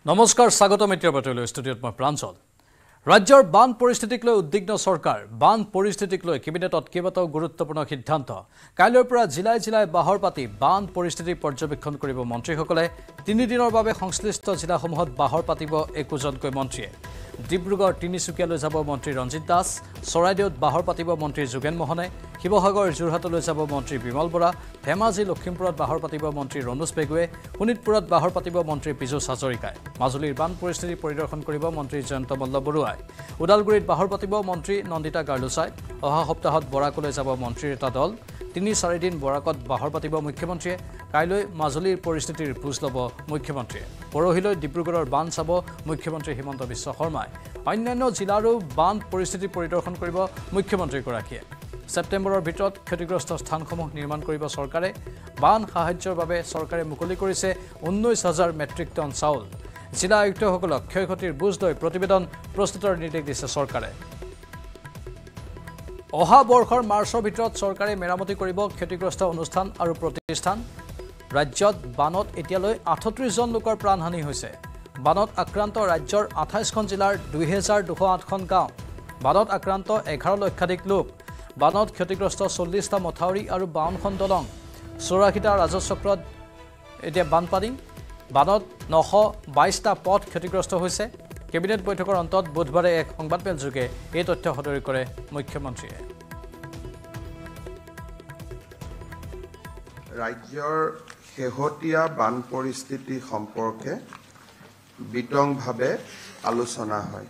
নমস্কাৰ স্বাগতম মিত্ৰ বাতৰিলৈ ষ্টুডিঅ'ত মই প্ৰাঞ্জল ৰাজ্যৰ বান পৰিস্থিতিক লৈ উদ্বিগ্ন চৰকাৰ বান পৰিস্থিতিক লৈ কেবিনেটত কেইবাটাও গুৰুত্বপূৰ্ণ সিদ্ধান্ত কাইলৈৰ পৰা জিলাই বাহৰ পাতি বান পৰিস্থিতি পৰ্যবেক্ষণ কৰিব মন্ত্ৰীসকলে 3 দিনৰ বাবে সংশ্লিষ্ট জিলাসমূহত বাহৰ পাতিব 21জনকৈ মন্ত্ৰীয়ে ডিব্ৰুগড় তিনিচুকীয়ালৈ যাব মন্ত্ৰী ৰঞ্জিত দাস চৰাইদেউত বাহৰ পাতিব মন্ত্ৰী যোগেন মোহনে শিৱসাগৰ যোৰহাটলৈ যাব মন্ত্ৰী বিমল বৰা ধেমাজি লখিমপুৰত বাহৰ পাতিব মন্ত্ৰী ৰণোজ পেগুৱে শোণিতপুৰত বাহৰ পাতিব মন্ত্ৰী পীযুষ হাজৰিকাই মাজুলীৰ বান পৰিস্থিতি পৰিদৰ্শন কৰিব মন্ত্ৰী জয়ন্ত মল্ল বৰুৱাই উদালগুৰিত বাহৰ পাতিব মন্ত্ৰী নন্দিতা গাৰ্লুচাই অহা সপ্তাহত বৰাকলৈ যাব মন্ত্ৰীৰ এটা দল 3-4 দিন বৰাকত বাহৰ পাতিব মুখ্যমন্ত্ৰীয়ে কাইলৈ মাজুলীৰ পৰিস্থিতিৰ বুজ ল'ব মুখ্যমন্ত্ৰীয়ে পৰহিলৈ ডিব্ৰুগড়ৰ বান চাব মুখ্যমন্ত্ৰী হিমন্ত বিশ্ব শৰ্মাই অন্যান্য জিলাৰো বান পৰিস্থিতি পৰিদৰ্শন কৰিব মুখ্যমন্ত্ৰীগৰাকীয়ে সেপ্টেম্বৰৰ ভিতৰত ক্ষতিগ্ৰস্ত স্থানসমূহ নিৰ্মাণ কৰিব চৰকাৰে বান সাহায্যৰ বাবে চৰকাৰে মুকলি কৰিছে 19,000 মেট্ৰিক টন চাউল জিলা আয়ুক্তসকলক ক্ষয়ক্ষতিৰ বুজ লৈ প্ৰতিবেদন প্ৰস্তুতৰ নিৰ্দেশ দিছে চৰকাৰে অহা বৰ্ষৰ মাৰ্চৰ ভিতৰত চৰকাৰে মেৰামতি কৰিব ক্ষতিগ্ৰস্ত অনুষ্ঠান আৰু প্ৰতিষ্ঠান ৰাজ্যত বানত এতিয়ালৈ 38 জন লোকৰ প্ৰাণহানি হৈছে বানত আক্ৰান্ত ৰাজ্যৰ 28খন জিলাৰ 2208খন গাঁও বানত আক্ৰান্ত 11 লক্ষাধিক লোক বানত ক্ষতিগ্ৰস্ত 40টা মথাউৰি আৰু 52খন দলং 84টা ৰাজচক্ৰত এতিয়া বানপানী বানত 922টা পথ ক্ষতিগ্ৰস্ত হৈছে কেবিনেট বৈঠকৰ অন্তত বুধবাৰে এক সংবাদমেল যোগে এই তথ্য সদৰি কৰে মুখ্যমন্ত্ৰীয়ে ৰাজ্যৰ শেহতীয়া বান পৰিস্থিতি সম্পৰ্কে বিতংভাৱে আলোচনা হয়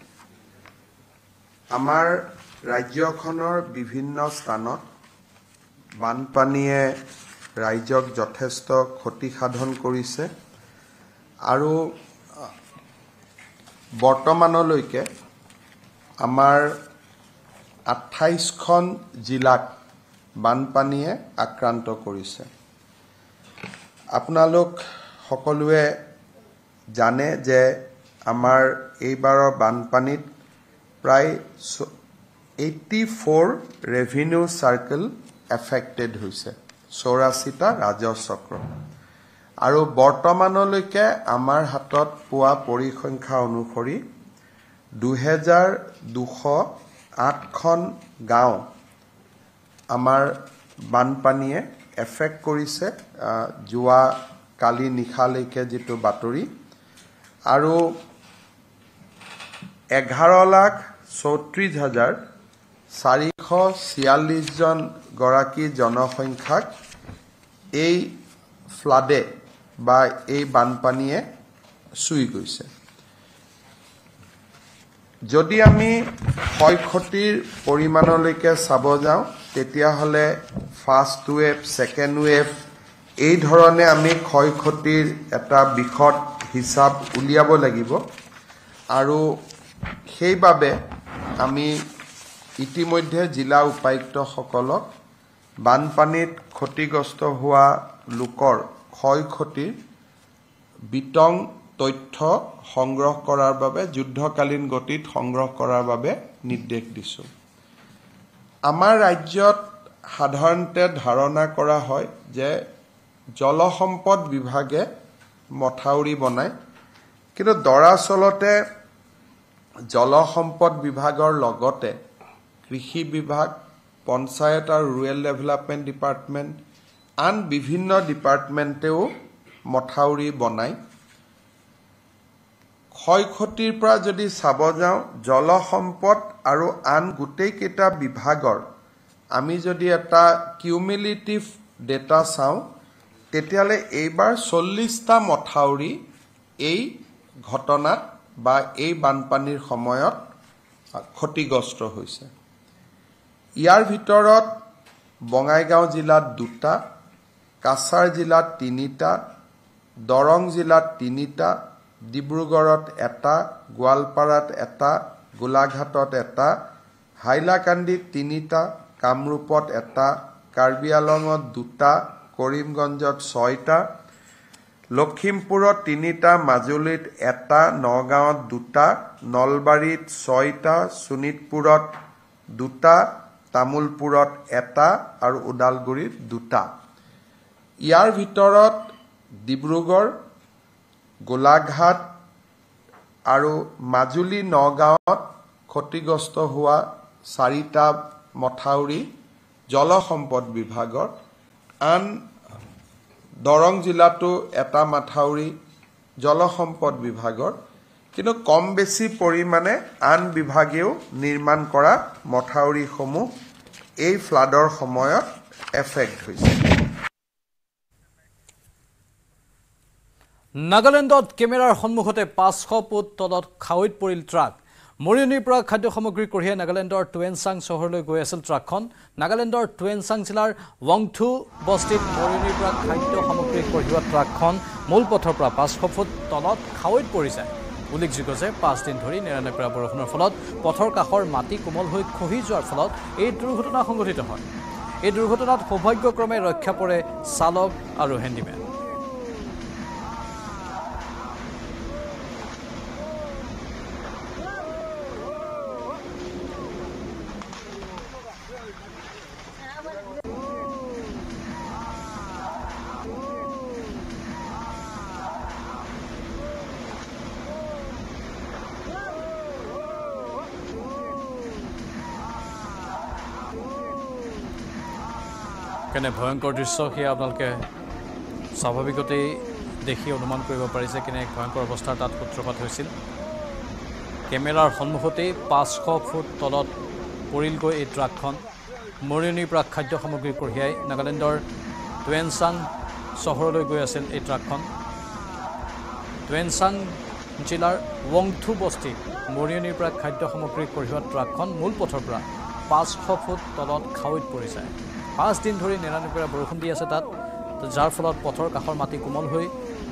আমাৰ ৰাজ্যখনৰ বিভিন্ন স্থানত বানপানীয়ে ৰাজ্যক যথেষ্ট ক্ষতি সাধন কৰিছে আৰু বৰ্তমানলৈকে আমাৰ 28খন জিলাক বানপানীয়ে আক্ৰান্ত কৰিছে আপোনালোক সকলোৱে জানে যে আমাৰ এইবাৰৰ বানপানীত প্ৰায় 84 ৰেভিনিউ সাৰ্কেল এফেক্টেড হৈছে 84টা ৰাজচক্ৰ আৰু বৰ্তমানলৈকে আমাৰ হাতত পোৱা পৰিসংখ্যা অনুসৰি 2208খন গাঁও আমাৰ বানপানীয়ে এফেক্ট কৰিছে যোৱা কালি নিশালৈকে যেটো বাতৰি আৰু 11,34,446 জন গৰাকী জনসংখ্যাক এই ফ্লাডে বা এই বানপানীয়ে চুই গৈছে যদি আমি ক্ষয়ক্ষতিৰ পৰিমাণলৈকে চাব যাওঁ তেতিয়া হলে ফাৰ্স্ট ৱেভ সেকেন্ড ৱেভ এই ধৰণে আমি ক্ষয়ক্ষতিৰ এটা বিখত হিচাপ উলিয়াব লাগিব আৰু সেইবাবে আমি ইতিমধ্যে জিলা উপায়ুক্তসকলক বানপানীত ক্ষতিগ্ৰস্ত হোৱা লোকৰ ক্ষয়ক্ষতিৰ বিতং তথ্য সংগ্ৰহ কৰাৰ বাবে যুদ্ধকালীন গতিত সংগ্ৰহ কৰাৰ বাবে নিৰ্দেশ দিছো আমাৰ ৰাজ্যত সাধাৰণতে ধাৰণা কৰা হয় যে জলসম্পদ বিভাগে মথাউৰি বনায় কিন্তু দৰাচলতে জলসম্পদ বিভাগৰ লগতে কৃষি বিভাগ পঞ্চায়ত আৰু ৰুৰেল ডেভেলপমেন্ট ডিপাৰ্টমেন্ট আন বিভিন্ন ডিপাৰ্টমেন্টেও মথাউৰি বনায় ক্ষয়ক্ষতিৰ পৰা যদি চাব যাওঁ জলসম্পদ আৰু আন গোটেই কেইটা বিভাগৰ আমি যদি এটা কিউমুলেটিভ ডেটা চাওঁ তেতিয়ালে এইবাৰ 40টা মথাউৰি এই ঘটনাত বা এই বানপানীৰ সময়ত ক্ষতিগ্ৰস্ত হৈছে ইয়াৰ ভিতৰত বঙাইগাঁও জিলাত 2টা কাছাৰ জিলাত 3টা দৰং জিলাত 3টা ডিব্ৰুগড়ত 1টা গোৱালপাৰাত 1টা গোলাঘাটত 1টা হাইলাকান্দিত 3টা কামৰূপত 1টা কাৰ্বি আলঙত 2টা কৰিমগঞ্জত 6টা লখিমপুৰত 3টা মাজুলীত 1টা নগাঁৱত 2টা নলবাৰীত 6টা শোণিতপুৰত 2টা তামুলপুৰত 1টা আৰু উদালগুৰিত 2টা ইয়াৰ ভিতৰত ডিব্ৰুগড় গোলাঘাট আৰু মাজুলী নগাঁৱত ক্ষতিগ্ৰস্ত হোৱা 4টা মথাউৰি জলসম্পদ বিভাগৰ, আন দৰং জিলাতো এটা মথাউৰি জলসম্পদ বিভাগৰ, কিন্তু কম বেছি পৰিমাণে আন বিভাগেও নিৰ্মাণ কৰা মথাউৰিসমূহ এই ফ্লাডৰ সময়ত এফেক্ট হৈছে। নাগালেণ্ডত কেমেৰাৰ সন্মুখতে 500 ফুট তলত খাৱৈত পৰিল ট্ৰাক। মৰিয়নিৰ পৰা খাদ্য সামগ্ৰী কঢ়িয়াই নাগালেণ্ডৰ টুৱেনচাং চহৰলৈ গৈ আছিল ট্ৰাকখন। নাগালেণ্ডৰ টুৱেনচাং জিলাৰ ৱংথু বস্তিত মৰিয়নিৰ পৰা খাদ্য সামগ্ৰী কঢ়িওৱা ট্ৰাকখন মূল পথৰ পৰা 500 ফুট তলত খাৱৈত পৰি যায়। উল্লেখযোগ্য যে 5 দিন ধৰি নেৰানেপেৰা বৰষুণৰ ফলত পথৰ কাষৰ মাটি কোমল হৈ খহি যোৱাৰ ফলত এই দুৰ্ঘটনা সংঘটিত হয়। এই দুৰ্ঘটনাত সৌভাগ্যক্ৰমে ৰক্ষা পৰে চালক আৰু হেণ্ডিমেন। কেনে ভয়ংকৰ দৃশ্য সেয়া আপোনালোকে স্বাভাৱিকতেই দেখি অনুমান কৰিব পাৰিছে কেনে ভয়ংকৰ অৱস্থাৰ তাত সূত্ৰপাত হৈছিল। কেমেৰাৰ সন্মুখতেই 500 ফুট তলত পৰিলগৈ এই ট্ৰাকখন। মৰিয়নিৰ পৰা খাদ্য সামগ্ৰী কঢ়িয়াই নাগালেণ্ডৰ টুৱেনচাং চহৰলৈ গৈ আছিল এই ট্ৰাকখন। টুৱেনচাং জিলাৰ ৱংথু বস্তিত মৰিয়নিৰ পৰা খাদ্য সামগ্ৰী কঢ়িওৱা ট্ৰাকখন মূল পথৰ পৰা 500 ফুট তলত খাৱৈত পৰি যায়। 5 দিন ধৰি নেৰানেপেৰা বৰষুণ দি আছে তাত, যাৰ ফলত পথৰ কাষৰ মাটি কোমল হৈ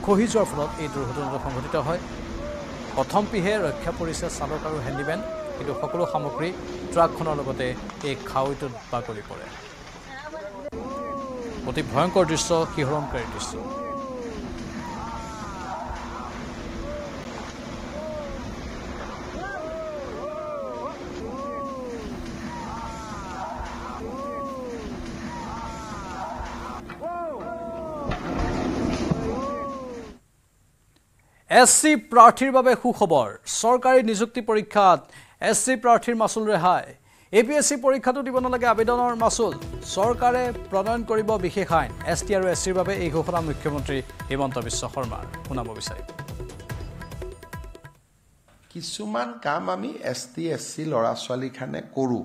খহি যোৱাৰ ফলত এই দুৰ্ঘটনাটো সংঘটিত হয়। প্ৰথম পিহে ৰক্ষা পৰিছে চালক আৰু হেণ্ডিমেন, কিন্তু সকলো সামগ্ৰী ট্ৰাকখনৰ লগতে এই খাৱৈটোত বাগৰি পৰে। অতি ভয়ংকৰ দৃশ্য, শিহৰণকাৰী দৃশ্য। SC প্ৰাৰ্থীৰ বাবে সুখবৰ। চৰকাৰী নিযুক্তি পৰীক্ষাত SC প্ৰাৰ্থীৰ মাচুল ৰেহাই। APSC পৰীক্ষাটো দিব নালাগে আবেদনৰ মাচুল। চৰকাৰে প্ৰণয়ন কৰিব বিশেষ আইন। ST আৰু SCৰ বাবে এই ঘোষণা মুখ্যমন্ত্ৰী হিমন্ত বিশ্ব শৰ্মাৰ। শুনাব বিচাৰিম। কিছুমান কাম আমি ST SC ল'ৰা ছোৱালীখানে কৰোঁ।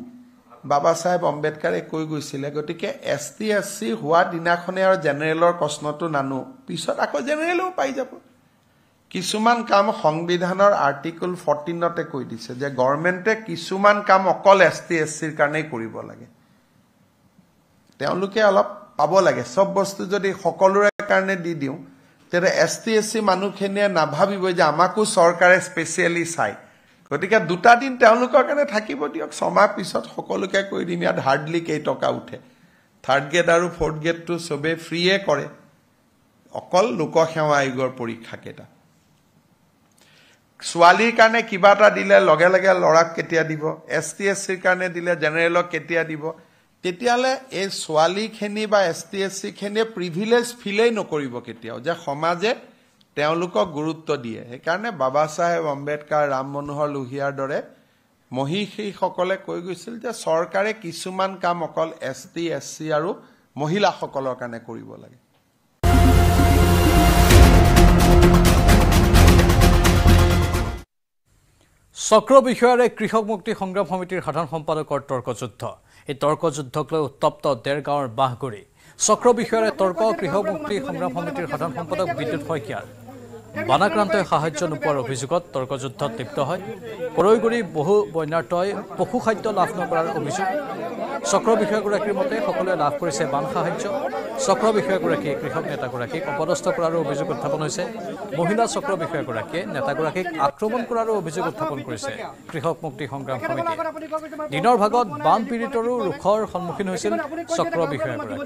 বাবা চাহেব আম্বেদকাৰে কৈ গৈছিলে, গতিকে ST SC হোৱা দিনাখনে আৰু জেনেৰেলৰ প্ৰশ্নটো নানো, পিছত আকৌ জেনেৰেলো পাই যাব। কিছুমান কাম সংবিধানৰ আৰ্টিকল 14তে কৈ দিছে যে গভৰ্ণমেণ্টে কিছুমান কাম অকল ST SCৰ কাৰণেই কৰিব লাগে। তেওঁলোকে অলপ পাব লাগে। চব বস্তু যদি সকলোৰে কাৰণে দি দিওঁ, তেতিয়া ST SC মানুহখিনিয়ে নাভাবিব যে আমাকো চৰকাৰে স্পেচিয়েলি চাই। গতিকে 2টা দিন তেওঁলোকৰ কাৰণে থাকিব দিয়ক, 6 মাহ পিছত সকলোকে কৈ দিম। ইয়াত হাৰ্ডলি কেইটকা উঠে। 3rd গ্ৰেড আৰু 4th গ্ৰেডটো চবেই ফ্ৰীয়ে কৰে, অকল লোকসেৱা আয়োগৰ পৰীক্ষাকেইটা। ছোৱালীৰ কাৰণে কিবা এটা দিলে লগে লগে ল'ৰাক কেতিয়া দিব, ST SCৰ কাৰণে দিলে জেনেৰেলক কেতিয়া দিব। তেতিয়াহ'লে এই ছোৱালীখিনি বা ST SCখিনিয়ে প্ৰিভিলেজ ফিলেই নকৰিব কেতিয়াও যে সমাজে তেওঁলোকক গুৰুত্ব দিয়ে। সেইকাৰণে বাবা চাহেব আম্বেদকাৰ, ৰাম মনোহৰ লোহিয়াৰ দৰে মহিষীসকলে কৈ গৈছিল যে চৰকাৰে কিছুমান কাম অকল ST SC আৰু মহিলাসকলৰ কাৰণে কৰিব লাগে। চক্ৰ বিষয়াৰে কৃষক মুক্তি সংগ্ৰাম সমিতিৰ সাধাৰণ সম্পাদকৰ তৰ্কযুদ্ধ। এই তৰ্কযুদ্ধক লৈ উত্তপ্ত দেৰগাঁৱৰ বাঁহগুৰি। চক্ৰ বিষয়াৰে তৰ্ক কৃষক মুক্তি সংগ্ৰাম সমিতিৰ সাধাৰণ সম্পাদক বিদ্যুৎ শইকীয়াৰ বানাক্ৰান্তই সাহায্য নোপোৱাৰ অভিযোগত তৰ্কযুদ্ধত লিপ্ত হয়। কৰৈগুৰি বহু বন্যাৰ্তই পশু খাদ্য লাভ নকৰাৰ অভিযোগ। চক্ৰ বিষয়াগৰাকীৰ মতে সকলোৱে লাভ কৰিছে বান সাহায্য। চক্ৰ বিষয়াগৰাকীয়ে কৃষক নেতাগৰাকীক অপদস্থ কৰাৰো অভিযোগ উত্থাপন হৈছে। মহিলা চক্ৰ বিষয়াগৰাকীয়ে নেতাগৰাকীক আক্ৰমণ কৰাৰো অভিযোগ উত্থাপন কৰিছে কৃষক মুক্তি সংগ্ৰাম সমিতিয়ে। দিনৰ ভাগত বান পীড়িতৰো ৰোষৰ সন্মুখীন হৈছিল চক্ৰ বিষয়াগৰাকী।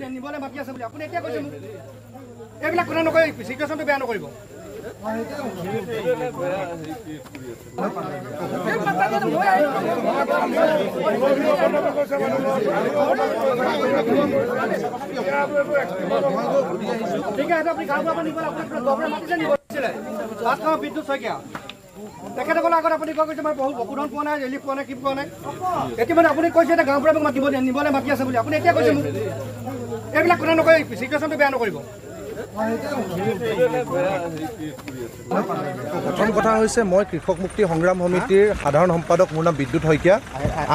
বিদ্যুৎ শইকীয়া তেখেতসকলৰ আগত আপুনি কৈছে মই বহু বকুধন পোৱা নাই, ৰেলিফ পোৱা নাই, কি পোৱা নাই। এতিয়া মানে আপুনি কৈছে এতিয়া গাঁৱৰ পৰা মোক নিবলৈ মাতি আছে বুলি, আপুনি এতিয়া কৈছে মোক এইবিলাক কথা নকয়, চিটুৱেশ্যনটো বেয়া নকৰিব। প্ৰথম কথা হৈছে মই কৃষক মুক্তি সংগ্ৰাম সমিতিৰ সাধাৰণ সম্পাদক, মোৰ নাম বিদ্যুৎ শইকীয়া।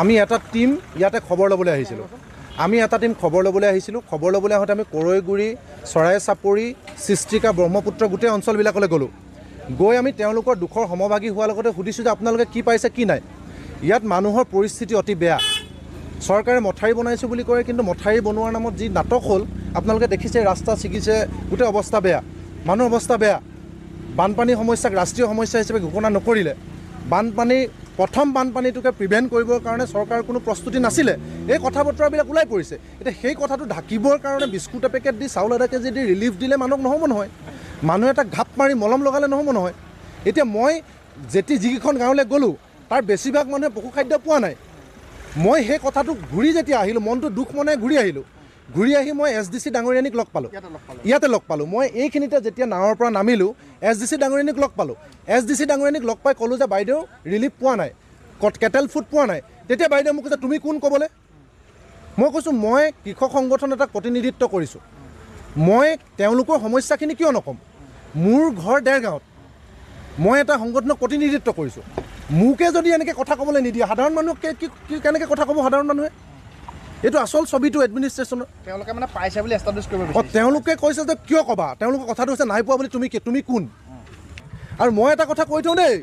আমি এটা টীম ইয়াতে খবৰ ল'বলৈ আহিছিলোঁ। খবৰ ল'বলৈ আহোঁতে আমি কৰৈগুৰি, চৰাই চাপৰি, চিষ্ট্ৰিকা, ব্ৰহ্মপুত্ৰ গোটেই অঞ্চলবিলাকলৈ গ'লোঁ। গৈ আমি তেওঁলোকৰ দুখৰ সমভাগী হোৱাৰ লগতে সুধিছোঁ যে আপোনালোকে কি পাইছে কি নাই। ইয়াত মানুহৰ পৰিস্থিতি অতি বেয়া। চৰকাৰে মথাউৰি বনাইছোঁ বুলি কয়, কিন্তু মথাউৰি বনোৱাৰ নামত যি নাটক হ'ল আপোনালোকে দেখিছে, ৰাস্তা ছিগিছে, গোটেই অৱস্থা বেয়া, মানুহৰ অৱস্থা বেয়া। বানপানী সমস্যাক ৰাষ্ট্ৰীয় সমস্যা হিচাপে ঘোষণা নকৰিলে। প্ৰথম বানপানীটোকে প্ৰিভেণ্ট কৰিবৰ কাৰণে চৰকাৰৰ কোনো প্ৰস্তুতি নাছিলে। এই কথা বতৰাবিলাক ওলাই পৰিছে। এতিয়া সেই কথাটো ঢাকিবৰ কাৰণে বিস্কুট এপেকেট দি, চাউল আধা কেজি দি ৰিলিফ দিলে মানুহক নহ'ব নহয়। মানুহ এটা ঘাপ মাৰি মলম লগালে নহ'ব নহয়। এতিয়া মই যিকেইখন গাঁৱলৈ গ'লোঁ তাৰ বেছিভাগ মানুহে পশুখাদ্য পোৱা নাই। মই সেই কথাটো ঘূৰি যেতিয়া আহিলোঁ, মনটো দুখ মনে ঘূৰি আহিলোঁ। ঘূৰি আহি মই SDC ডাঙৰীয়ানীক লগ পালোঁ, ইয়াতে লগ পালোঁ। মই এইখিনিতে যেতিয়া নাৱৰ পৰা নামিলোঁ, SDC ডাঙৰীয়ানীক লগ পালোঁ। SDC ডাঙৰীয়ানীক লগ পাই ক'লোঁ যে বাইদেউ ৰিলিফ পোৱা নাই, কেটেল ফুড পোৱা নাই। তেতিয়া বাইদেউ মোক কৈছে তুমি কোন ক'বলৈ? মই কৈছোঁ মই কৃষক সংগঠন এটাক প্ৰতিনিধিত্ব কৰিছোঁ। মই তেওঁলোকৰ সমস্যাখিনি কিয় নক'ম? মোৰ ঘৰ ডেৰগাঁৱত, মই এটা সংগঠনক প্ৰতিনিধিত্ব কৰিছোঁ। মোকে যদি এনেকৈ কথা ক'বলৈ নিদিয়ে, সাধাৰণ মানুহক কেনেকৈ কথা ক'ব সাধাৰণ মানুহে? এইটো আচল ছবিটো এডমিনিষ্ট্ৰেশ্যনৰ। তেওঁলোকে মানে পাইছে বুলি এষ্টাব্লিছ কৰিব বিচাৰিছে। তেওঁলোকে কৈছে যে কিয় ক'বা, তেওঁলোকৰ কথাটো হৈছে নাই পোৱা বুলি। তুমি কোন? আৰু মই এটা কথা কৈ থওঁ দেই,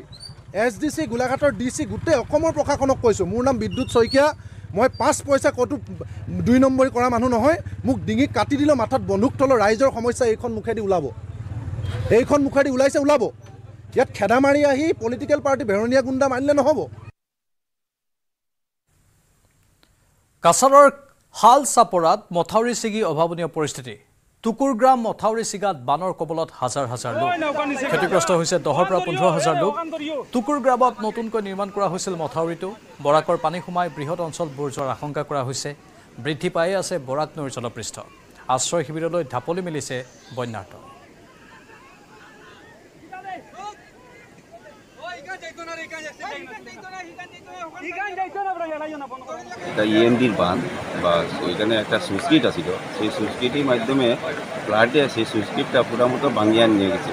SDC, গোলাঘাটৰ DC, গোটেই অসমৰ প্ৰশাসনক কৈছোঁ, মোৰ নাম বিদ্যুৎ শইকীয়া। মই 5 পইচা ক'তো 2 নম্বৰী কৰা মানুহ নহয়। মোক ডিঙিত কাটি দিলেও মাথাত বন্দুক তলৰ ৰাইজৰ সমস্যা এইখন মুখেদি ওলাব, এইখন মুখেদি ওলাইছে, ওলাব। ইয়াত খেদা মাৰি আহি পলিটিকেল পাৰ্টি ভেৰণীয়া গুণ্ডা মানিলে নহ'ব। কাছাৰৰ হাল চাপৰাত মথাউৰি ছিগি অভাৱনীয় পৰিস্থিতি। টুকুৰগ্ৰাম মথাউৰি ছিগাত বানৰ কবলত হাজাৰ হাজাৰ লোক। ক্ষতিগ্ৰস্ত হৈছে 10,000 পৰা 15,000 লোক। টুকুৰগ্ৰামত নতুনকৈ নিৰ্মাণ কৰা হৈছিল মথাউৰিটো। বৰাকৰ পানী সোমাই বৃহৎ অঞ্চল বুৰ যোৱাৰ আশংকা কৰা হৈছে। বৃদ্ধি পায়ে আছে বৰাক নৈৰ জলপৃষ্ঠ। আশ্ৰয় শিবিৰলৈ ঢাপলি মেলিছে বন্যাৰ্ত। এটা EMDর বাঁধ বা ওইখানে একটা সুইচ গেট আছিল, সেই সুইচ গেটের মাধ্যমে ফ্লাডে সেই সুইচ গেটটা পুরো মতো ভাঙ্গিয়া নিয়ে গেছে।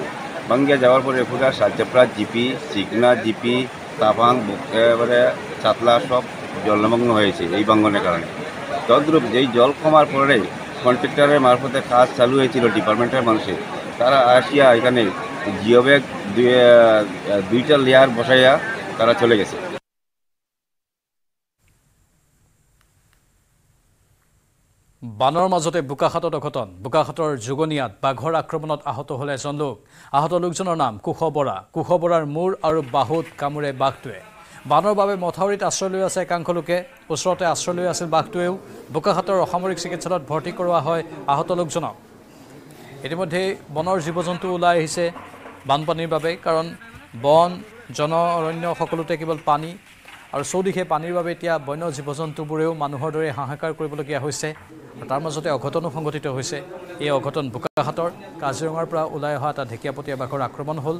ভাঙ্গিয়া যাওয়ার পরে পুরা সাজ্জাপড়া জিপি, চিকনা জিপি, তাভাং, এবারে চাতলা সব জলমগ্ন হয়েছে এই ভাঙ্গনের কারণে। তদ্রূপ যেই জল কমার পরে কন্ট্রাক্টরের মারফতে কাজ চালু হয়েছিল ডিপার্টমেন্টের মানুষের, তারা আসিয়া এখানে জিও ব্যাগ 2টা লেয়ার বসাইয়া তারা চলে গেছে। বানৰ মাজতে বোকাখাটত অঘটন। বোকাখাটৰ জুগনিয়াত বাঘৰ আক্ৰমণত আহত হ'ল এজন লোক। আহত লোকজনৰ নাম কুশ বৰা। কুশ বৰাৰ মূৰ আৰু বাহুত কামোৰে বাঘটোৱে। বানৰ বাবে মথাউৰিত আশ্ৰয় লৈ আছে একাংশ লোকে। ওচৰতে আশ্ৰয় লৈ আছিল বাঘটোৱেও। বোকাখাটৰ অসামৰিক চিকিৎসালয়ত ভৰ্তি কৰোৱা হয় আহত লোকজনক। ইতিমধ্যে বনৰ জীৱ জন্তু ওলাই আহিছে বানপানীৰ বাবে, কাৰণ বন, জন অৰণ্য সকলোতে কেৱল পানী, আৰু চৌদিশে পানীৰ বাবে এতিয়া বন্য জীৱ জন্তুবোৰেও মানুহৰ দৰে হাহাকাৰ কৰিবলগীয়া হৈছে। আৰু তাৰ মাজতে অঘটনো সংঘটিত হৈছে। এই অঘটন বোকাখাটৰ কাজিৰঙাৰ পৰা ওলাই অহা এটা ঢেকীয়াপতীয়া বাঘৰ আক্ৰমণ হ'ল।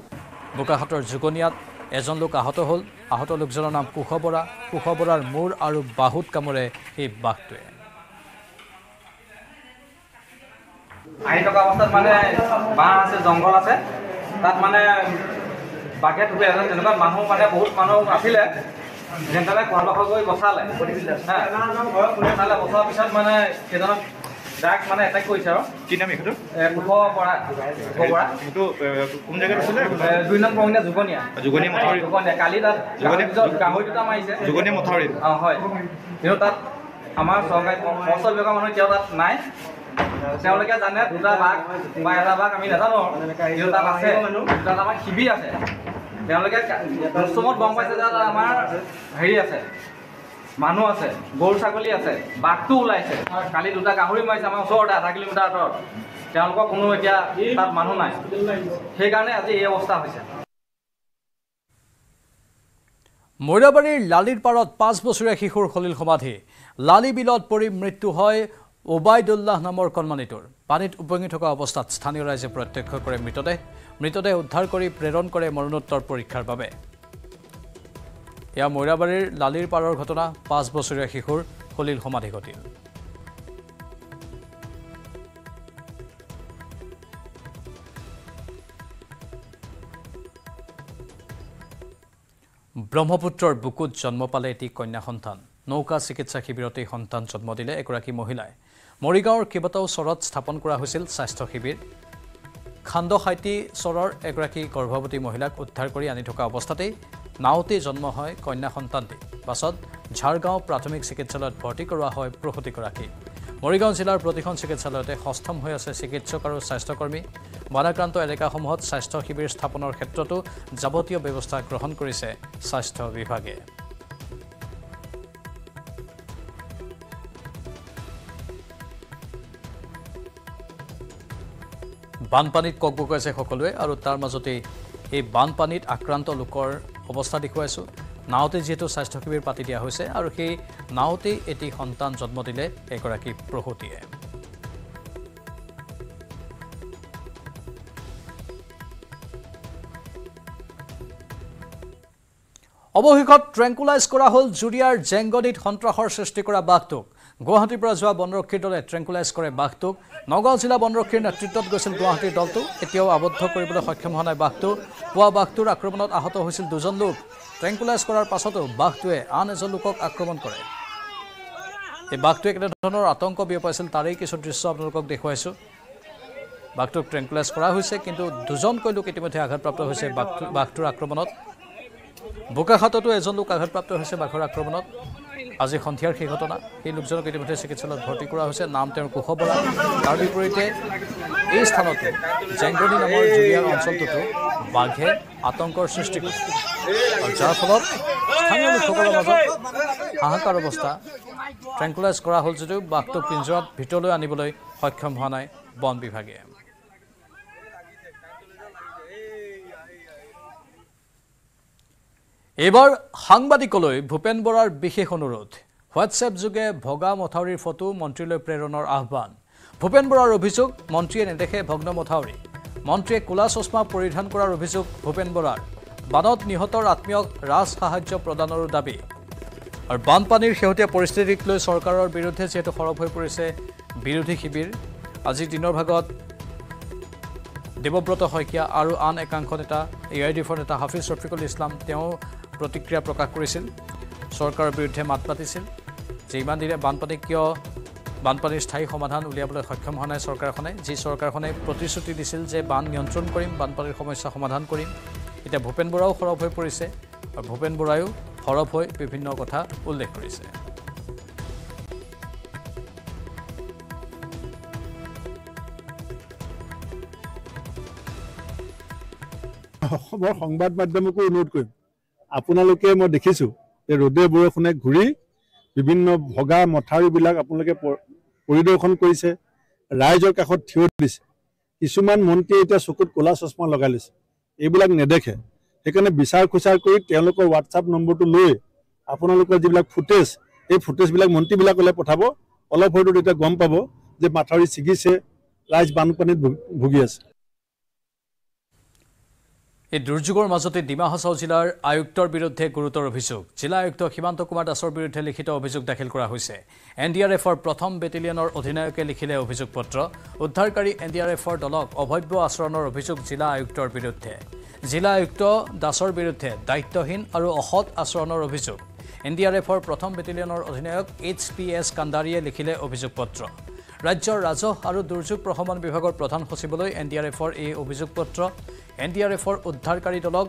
বোকাখাটৰ জুগনিয়াত এজন লোক আহত হ'ল। আহত লোকজনৰ নাম কুশ বৰা। কুশ বৰাৰ মূৰ আৰু বাহুত কামোৰে এই বাঘটোৱে। আহি থকা অৱস্থাত মানে বাঁহ আছে, জংঘল আছে, তাত মানে বাঘে ঠুকে আছে। তেনেকুৱা মানুহ মানে বহুত মানুহ আছিলে, যেনে খোৱা বোৱা কৰি বচালে। বচালে, বচোৱাৰ পিছত মানে সেইজনক ডাক মানে এটেক কৰিছে। আৰু কি নাম এইটো? কুশ বৰা। এইটো কোন জেগাত আছিলে? 2 নং পঙনীয়া জুগনিয়া। জুগনিয়া মথাউৰি। জুগনিয়া কালি তাত গাহৰি দুটা মাৰিছে। জুগনিয়া মথাউৰিত? হয়, কিন্তু তাত আমাৰ চৰকাৰী মৎস্য বিভাগৰ মানুহ এতিয়াও তাত নাই। তেওঁলোকে জানে 2টা বাঘ বা 1টা বাঘ আমি নাজানো, কিন্তু তাত আছে। তাত আমাৰ শিবিৰ আছে। তেওঁলোকে মৌচুমত গম পাইছে যে আমাৰ হেৰি আছে, মানুহ আছে, গৰু ছাগলী আছে, বাঘটো ওলাইছে। কালি 2টা গাহৰি মাৰিছে আমাৰ ওচৰতে 1/2 কিলোমিটাৰ আঁতৰত। তেওঁলোকৰ কোনো এতিয়া তাত মানুহ নাই, সেইকাৰণে আজি এই অৱস্থা হৈছে। মৈৰাবাৰীৰ লালিৰ পাৰত 5 বছৰীয়া শিশুৰ সলিল সমাধি। লালি বিলত পৰি মৃত্যু হয় ওবাইদুল্লাহ নামৰ কণমানিটোৰ। পানীত উপঙি থকা অৱস্থাত স্থানীয় ৰাইজে প্ৰত্যক্ষ কৰে মৃতদেহ উদ্ধাৰ কৰি প্ৰেৰণ কৰে মৰণোত্তৰ পৰীক্ষাৰ বাবে। এয়া মৈৰাবাৰীৰ লালিৰ পাৰৰ ঘটনা 5 বছৰীয়া শিশুৰ সলিল সমাধি ঘটিল ব্ৰহ্মপুত্ৰৰ বুকুত জন্ম পালে এটি কন্যা সন্তান নৌকা চিকিৎসা শিবিৰতে সন্তান জন্ম দিলে এগৰাকী মহিলাই মৰিগাঁৱৰ কেইবাটাও চৰত স্থাপন কৰা হৈছিল স্বাস্থ্য শিবিৰ খান্দহাইতি চৰৰ এগৰাকী গৰ্ভৱতী মহিলাক উদ্ধাৰ কৰি আনি থকা অৱস্থাতেই নাওতে জন্ম হয় কন্যা সন্তানটি পাছত ঝাৰগাঁও প্ৰাথমিক চিকিৎসালয়ত ভৰ্তি কৰোৱা হয় প্ৰসূতিগৰাকী মৰিগাঁও জিলাৰ প্ৰতিখন চিকিৎসালয়তে সষ্টম হৈ আছে চিকিৎসক আৰু স্বাস্থ্যকৰ্মী বানাক্ৰান্ত এলেকাসমূহত স্বাস্থ্য শিবিৰ স্থাপনৰ ক্ষেত্ৰতো যাৱতীয় ব্যৱস্থা গ্ৰহণ কৰিছে স্বাস্থ্য বিভাগে বানপানীত ককবকাইছে সকলোৱে আৰু তাৰ মাজতে এই বানপানীত আক্ৰান্ত লোকৰ অৱস্থা দেখুৱাইছো নাওতে যেহেতু স্বাস্থ্য শিবিৰ পাতি দিয়া হৈছে আৰু সেই নাওতে এটি সন্তান জন্ম দিলে এগৰাকী প্ৰসূতিয়ে অৱশেষত ট্ৰেংকুলাইজ কৰা হ'ল জুৰিয়াৰ জেংগনিত সন্ত্ৰাসৰ সৃষ্টি কৰা বাঘটোক গুৱাহাটীৰ পৰা যোৱা বনৰক্ষীৰ দলে ট্ৰেংকুলাইজ কৰে বাঘটোক নগাঁও জিলা বনৰক্ষীৰ নেতৃত্বত গৈছিল গুৱাহাটীৰ দলটো এতিয়াও আবদ্ধ কৰিবলৈ সক্ষম হোৱা নাই বাঘটো পুৱা বাঘটোৰ আক্ৰমণত আহত হৈছিল 2জন লোক ট্ৰেংকুলাইজ কৰাৰ পাছতো বাঘটোৱে আন এজন লোকক আক্ৰমণ কৰে এই বাঘটোৱে কেনেধৰণৰ আতংক বিয়পাইছিল তাৰেই কিছু দৃশ্য আপোনালোকক দেখুৱাইছোঁ বাঘটোক ট্ৰেংকুলাইজ কৰা হৈছে কিন্তু 2জনকৈ লোক ইতিমধ্যে আঘাতপ্ৰাপ্ত হৈছে বাঘটোৰ আক্ৰমণত বোকাখাততো এজন লোক আঘাতপ্ৰাপ্ত হৈছে বাঘৰ আক্ৰমণত আজি সন্ধিয়াৰ সেই ঘটনা সেই লোকজনক ইতিমধ্যে চিকিৎসালয়ত ভৰ্তি কৰা হৈছে নাম তেওঁৰ কুশ বৰা তাৰ বিপৰীতে এই স্থানতে জেংগনি নামৰ জুৰিয়াৰ অঞ্চলটোতো বাঘে আতংকৰ সৃষ্টি কৰিছে আৰু যাৰ ফলত স্থানীয় লোকসকলৰ মাজত হাহাকাৰ অৱস্থা ট্ৰেংকুলাইজ কৰা হ'ল যদিও বাঘটোক পিঞ্জৰাত ভিতৰলৈ আনিবলৈ সক্ষম হোৱা নাই বন বিভাগে এবাৰ সাংবাদিকলৈ ভূপেন বৰাৰ বিশেষ অনুৰোধ হোৱাটছএপ যোগে ভগা মথাউৰিৰ ফটো মন্ত্ৰীলৈ প্ৰেৰণৰ আহ্বান ভূপেন বৰাৰ অভিযোগ মন্ত্ৰীয়ে নেদেখে ভগ্ন মথাউৰি মন্ত্ৰীয়ে কোলা চশমা পৰিধান কৰাৰ অভিযোগ ভূপেন বৰাৰ বানত নিহতৰ আত্মীয়ক ৰাজ সাহায্য প্ৰদানৰো দাবী আৰু বানপানীৰ শেহতীয়া পৰিস্থিতিক লৈ চৰকাৰৰ বিৰুদ্ধে যেহেতু সৰব হৈ পৰিছে বিৰোধী শিবিৰ আজি দিনৰ ভাগত দেৱব্ৰত শইকীয়া আৰু আন একাংশ নেতা এআইডিএফৰ নেতা হাফিজ ৰফিকুল ইছলাম তেওঁ প্ৰতিক্ৰিয়া প্ৰকাশ কৰিছিল চৰকাৰৰ বিৰুদ্ধে মাত মাতিছিল যে ইমান দিনে বানপানীৰ স্থায়ী সমাধান উলিয়াবলৈ সক্ষম হোৱা নাই চৰকাৰখনে যি চৰকাৰখনে প্ৰতিশ্ৰুতি দিছিল যে বান নিয়ন্ত্ৰণ কৰিম বানপানীৰ সমস্যা সমাধান কৰিম এতিয়া ভূপেন বৰাও সৰব হৈ পৰিছে আৰু ভূপেন বৰায়ো সৰব হৈ বিভিন্ন কথা উল্লেখ কৰিছে অসমৰ সংবাদ মাধ্যমকো অনুৰোধ কৰিম আপোনালোকে মই দেখিছোঁ যে ৰ'দে বৰষুণে ঘূৰি বিভিন্ন ভগা মথাউৰিবিলাক আপোনালোকে পৰিদৰ্শন কৰিছে ৰাইজৰ কাষত থিয় দিছে কিছুমান মন্ত্ৰীয়ে এতিয়া চকুত ক'লা চশমা লগাই লৈছে এইবিলাক নেদেখে সেইকাৰণে বিচাৰ খোচাৰ কৰি তেওঁলোকৰ হোৱাটছআপ নম্বৰটো লৈ আপোনালোকৰ যিবিলাক ফুটেজ এই ফুটেজবিলাক মন্ত্ৰীবিলাকলৈ পঠাব অলপ হয়তো তেতিয়া গম পাব যে মাথাউৰি ছিগিছে ৰাইজ বানপানীত ভুগি আছে এই দুৰ্যোগৰ মাজতে ডিমা হাছাও জিলাৰ আয়ুক্তৰ বিৰুদ্ধে গুৰুতৰ অভিযোগ জিলা আয়ুক্ত সীমান্ত কুমাৰ দাসৰ বিৰুদ্ধে লিখিত অভিযোগ দাখিল কৰা হৈছে এনডিআৰএফৰ প্ৰথম বেটেলিয়নৰ অধিনায়কে লিখিলে অভিযোগ পত্ৰ উদ্ধাৰকাৰী এনডিআৰএফৰ দলক অভব্য আচৰণৰ অভিযোগ জিলা আয়ুক্তৰ বিৰুদ্ধে জিলা আয়ুক্ত দাসৰ বিৰুদ্ধে দায়িত্বহীন আৰু অসৎ আচৰণৰ অভিযোগ এনডিআৰএফৰ প্ৰথম বেটেলিয়নৰ অধিনায়ক HPS কান্দাৰীয়ে লিখিলে অভিযোগ পত্ৰ ৰাজ্যৰ ৰাজহ আৰু দুৰ্যোগ প্ৰশমন বিভাগৰ প্ৰধান সচিবলৈ এনডিআৰএফৰ এই অভিযোগ পত্ৰ এনডিআৰএফৰ উদ্ধাৰকাৰী দলক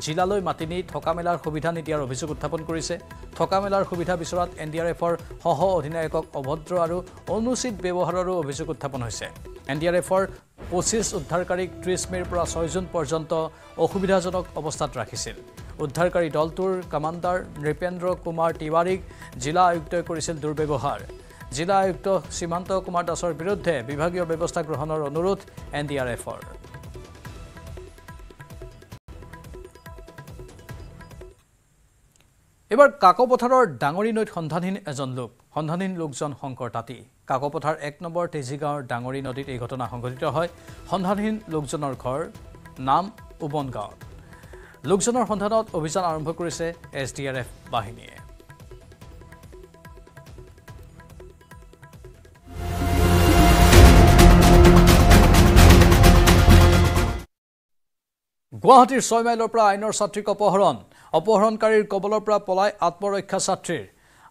জিলালৈ মাতি নি থকা মেলাৰ সুবিধা নিদিয়াৰ অভিযোগ উত্থাপন কৰিছে থকা মেলাৰ সুবিধা বিচৰাত এনডিআৰএফৰ সহ অধিনায়কক অভদ্ৰ আৰু অনুচিত ব্যৱহাৰৰো অভিযোগ উত্থাপন হৈছে এনডিআৰএফৰ 25 উদ্ধাৰকাৰীক 30 মেৰ পৰা 6 জুন পৰ্যন্ত অসুবিধাজনক অৱস্থাত ৰাখিছিল উদ্ধাৰকাৰী দলটোৰ কমাণ্ডাৰ নৃপেন্দ্ৰ কুমাৰ তিৱাৰীক জিলা আয়ুক্তই কৰিছিল দুৰ্ব্যৱহাৰ জিলা আয়ুক্ত সীমান্ত কুমাৰ দাসৰ বিৰুদ্ধে বিভাগীয় ব্যৱস্থা গ্ৰহণৰ অনুৰোধ এনডিআৰএফৰ এবাৰ কাকপথাৰৰ ডাঙৰি নৈত সন্ধানহীন লোকজন শংকৰ তাঁতী কাকপথাৰ 1 নম্বৰ তেজীগাঁৱৰ ডাঙৰি নদীত এই ঘটনা সংঘটিত হয় সন্ধানহীন লোকজনৰ ঘৰ নাম উবন গাঁৱত লোকজনৰ সন্ধানত অভিযান আৰম্ভ কৰিছে SDRF বাহিনীয়ে। গুৱাহাটীৰ 6 মাইলৰ পৰা আইনৰ ছাত্ৰীক অপহৰণকাৰীৰ কবলৰ পৰা পলাই আত্মৰক্ষা ছাত্ৰীৰ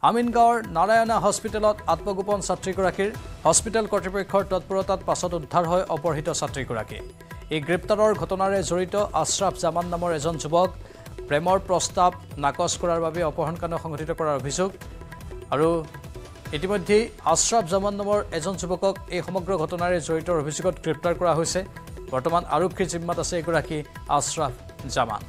আমিনগাঁৱৰ নাৰায়ণা হস্পিটেলত আত্মগোপন ছাত্ৰীগৰাকীৰ হস্পিটেল কৰ্তৃপক্ষৰ তৎপৰতাত পাছত উদ্ধাৰ হয় অপহৃত ছাত্ৰীগৰাকী। এই গ্ৰেপ্তাৰৰ ঘটনাৰে জড়িত আশ্ৰাফ জামান নামৰ এজন যুৱক প্ৰেমৰ প্ৰস্তাৱ নাকচ কৰাৰ বাবে অপহৰণকাণ্ড সংঘটিত কৰাৰ অভিযোগ আৰু ইতিমধ্যে আশ্ৰাফ জামান নামৰ এজন যুৱকক এই সমগ্ৰ ঘটনাৰে জড়িত অভিযোগত গ্ৰেপ্তাৰ কৰা হৈছে। বৰ্তমান আৰক্ষীৰ জিম্মাত আছে এগৰাকী আশ্ৰাফ জামান।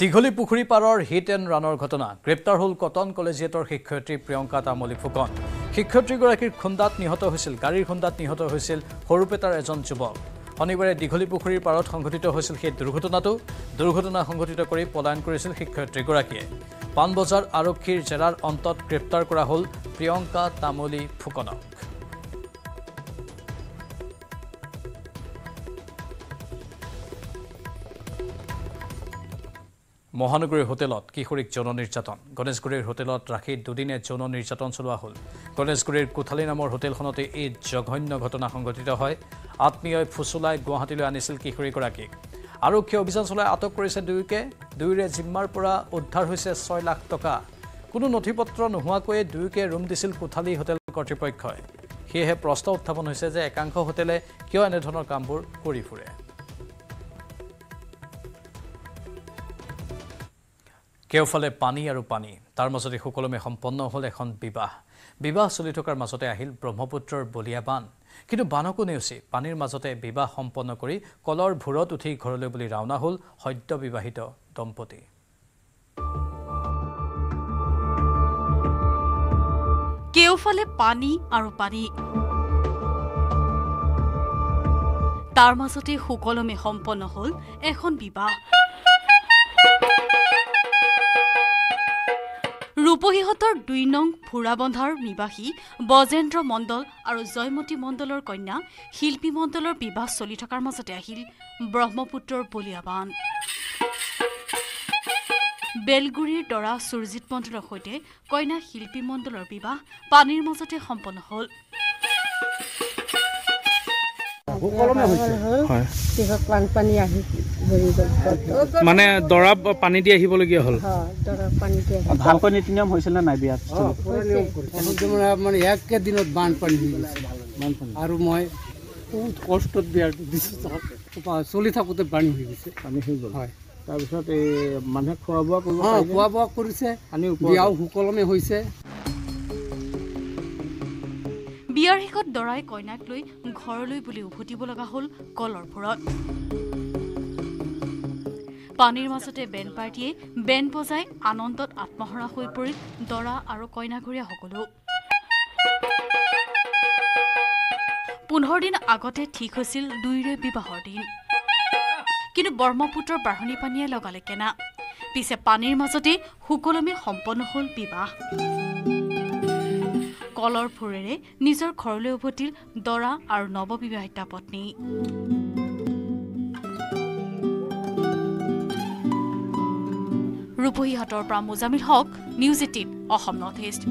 দীঘলী পুখুৰী পাৰৰ হিট এণ্ড ৰানৰ ঘটনা গ্ৰেপ্তাৰ হ'ল কটন কলেজিয়েটৰ শিক্ষয়িত্ৰী প্ৰিয়ংকা তামলী ফুকন। শিক্ষয়িত্ৰীগৰাকীৰ গাড়ীৰ খুন্দাত নিহত হৈছিল সৰুপেটাৰ এজন যুৱক। শনিবাৰে দীঘলী পুখুৰীৰ পাৰত সংঘটিত হৈছিল সেই দুৰ্ঘটনা সংঘটিত কৰি পলায়ন কৰিছিল শিক্ষয়িত্ৰীগৰাকীয়ে। পাণবজাৰ আৰক্ষীৰ জেৰাৰ অন্তত গ্ৰেপ্তাৰ কৰা হ'ল প্ৰিয়ংকা তামলী ফুকনক। মহানগৰীৰ হোটেলত কিশোৰীক যৌন নিৰ্যাতন গণেশগুৰিৰ হোটেলত ৰাখি দুদিনে যৌন নিৰ্যাতন চলোৱা হ'ল। গণেশগুৰিৰ কোঠালী নামৰ হোটেলখনতে এই জঘন্য ঘটনা সংঘটিত হয়। আত্মীয়ই ফুচুলাই গুৱাহাটীলৈ আনিছিল কিশোৰীগৰাকীক। আৰক্ষীয়ে অভিযান চলাই আটক কৰিছে দুয়োৰে জিম্মাৰ পৰা উদ্ধাৰ হৈছে 6 লাখ টকা। কোনো নথি পত্ৰ নোহোৱাকৈয়ে দুয়োকে ৰুম দিছিল কোঠালী হোটেল কৰ্তৃপক্ষই। সেয়েহে প্ৰশ্ন উত্থাপন হৈছে যে একাংশ হোটেলে কিয় এনেধৰণৰ কামবোৰ কৰি ফুৰে। কেওফালে পানী আৰু পানী, তাৰ মাজতে সুকলমে সম্পন্ন হ'ল এখন বিবাহ চলি থকাৰ মাজতে আহিল ব্ৰহ্মপুত্ৰৰ বলিয়া বান। কিন্তু বানকো নেওচি পানীৰ মাজতে বিবাহ সম্পন্ন কৰি কলৰ ভূৰত উঠি ঘৰলৈ বুলি ৰাওনা হ'ল সদ্য বিবাহিত দম্পতি। কেওফালে পানী আৰু পানী, তাৰ মাজতে সুকলমে সম্পন্ন হ'ল এখন বিবাহ। ৰূপহীহঁতৰ 2 নং ফুৰাবন্ধাৰ নিবাসী বজেন্দ্ৰ মণ্ডল আৰু জয়মতী মণ্ডলৰ কন্যা শিল্পী মণ্ডলৰ বিবাহ চলি থকাৰ মাজতে আহিল ব্ৰহ্মপুত্ৰৰ বলিয়াবান। বেলগুৰিৰ দৰা সুৰজিৎ মণ্ডলৰ সৈতে কন্যা শিল্পী মণ্ডলৰ বিবাহ পানীৰ মাজতে সম্পন্ন হ'ল। মানে দৰা পানী দি আহিবলগীয়া হ'ল। ভালকৈ নীতি নিয়ম হৈছিল নে নাই বিয়াত? মানে একেদিনত বানপানী হৈ গৈছে আৰু মই বহুত কষ্টত বিয়াটো দিছোঁ। চলি থাকোঁতে পানী হৈ গৈছে। পানী হৈ গ'ল। হয়, তাৰপিছত এই মানুহে খোৱা বোৱা কৰিব খোৱা বোৱা কৰিছে, বিয়াও সুকলমে হৈছে। বিয়াৰ শেষত দৰাই কইনাক লৈ ঘৰলৈ বুলি উভতিব লগা হ'ল কলৰ ভূৰত। পানীৰ মাজতে বেণ্ড পাৰ্টীয়ে বেণ্ড বজাই আনন্দত আত্মহৰা হৈ পৰিল দৰা আৰু কইনাঘৰীয়া সকলো। 15 দিন আগতে ঠিক হৈছিল দুয়োৰে বিবাহৰ দিন। কিন্তু ব্ৰহ্মপুত্ৰৰ বাঢ়নী পানীয়ে লগালে কেনা। পিছে পানীৰ মাজতে সুকলমে সম্পন্ন হ'ল বিবাহ। কলৰ ভূৰেৰে নিজৰ ঘৰলৈ উভতিল দৰা আৰু নৱবিবাহিতা পত্নী। ৰূপহীহঁতৰ পৰা মুজামিল হক, নিউজ 18 অসম নৰ্থ ইষ্ট।